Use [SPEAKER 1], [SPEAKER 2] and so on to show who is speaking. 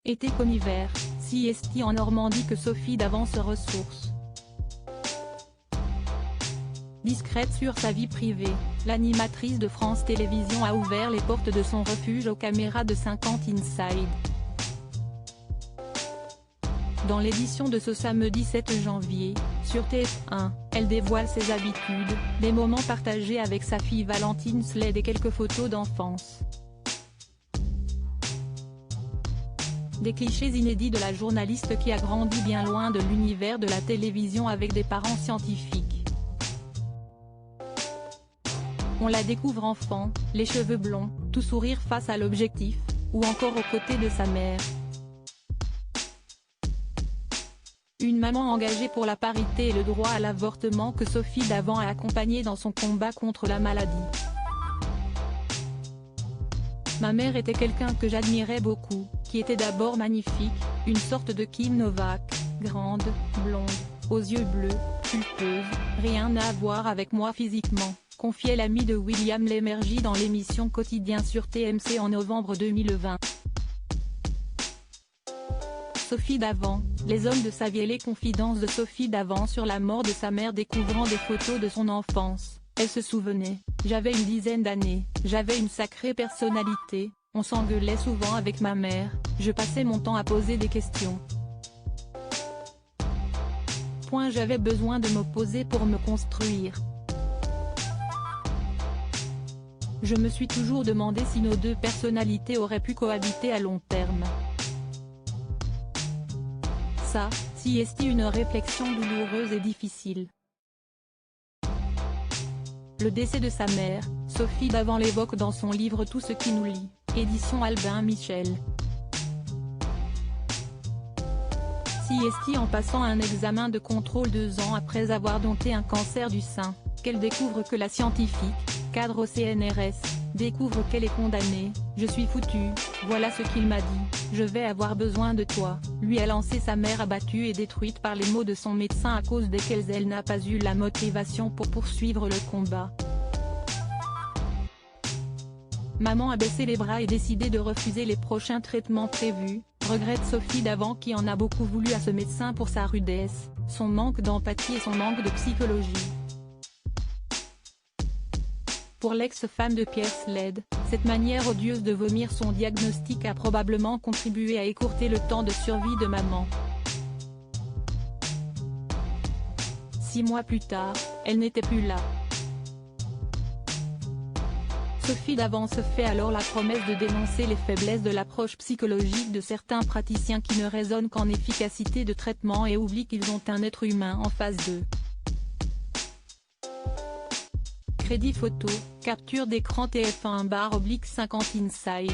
[SPEAKER 1] Été comme hiver, si est en Normandie que Sophie Davant se ressource. Discrète sur sa vie privée, l'animatrice de France Télévisions a ouvert les portes de son refuge aux caméras de 50 Inside. Dans l'édition de ce samedi 7 janvier, sur TF1, elle dévoile ses habitudes, des moments partagés avec sa fille Valentine Sled et quelques photos d'enfance. Des clichés inédits de la journaliste qui a grandi bien loin de l'univers de la télévision avec des parents scientifiques. On la découvre enfant, les cheveux blonds, tout sourire face à l'objectif, ou encore aux côtés de sa mère. Une maman engagée pour la parité et le droit à l'avortement que Sophie Davant a accompagnée dans son combat contre la maladie. Ma mère était quelqu'un que j'admirais beaucoup, qui était d'abord magnifique, une sorte de Kim Novak, grande, blonde, aux yeux bleus, pulpeuse, rien à voir avec moi physiquement, confiait l'ami de William Lémergie dans l'émission Quotidien sur TMC en novembre 2020. Sophie Davant, les hommes de sa vie et les confidences de Sophie Davant sur la mort de sa mère découvrant des photos de son enfance. Elle se souvenait, j'avais une dizaine d'années, j'avais une sacrée personnalité, on s'engueulait souvent avec ma mère, je passais mon temps à poser des questions. J'avais besoin de m'opposer pour me construire. Je me suis toujours demandé si nos deux personnalités auraient pu cohabiter à long terme. Ça, si est une réflexion douloureuse et difficile. Le décès de sa mère, Sophie Davant l'évoque dans son livre Tout ce qui nous lie, édition Albin Michel. Si est en passant un examen de contrôle 2 ans après avoir dompté un cancer du sein, qu'elle découvre que la scientifique, cadre au CNRS, découvre qu'elle est condamnée, je suis foutue, voilà ce qu'il m'a dit, je vais avoir besoin de toi, lui a lancé sa mère abattue et détruite par les mots de son médecin à cause desquels elle n'a pas eu la motivation pour poursuivre le combat. Maman a baissé les bras et décidé de refuser les prochains traitements prévus, regrette Sophie Davant qui en a beaucoup voulu à ce médecin pour sa rudesse, son manque d'empathie et son manque de psychologie. Pour l'ex-femme de Pierre Sled, cette manière odieuse de vomir son diagnostic a probablement contribué à écourter le temps de survie de maman. 6 mois plus tard, elle n'était plus là. Sophie Davant se fait alors la promesse de dénoncer les faiblesses de l'approche psychologique de certains praticiens qui ne raisonnent qu'en efficacité de traitement et oublient qu'ils ont un être humain en face d'eux. Crédit photo, capture d'écran TF1/50 Inside.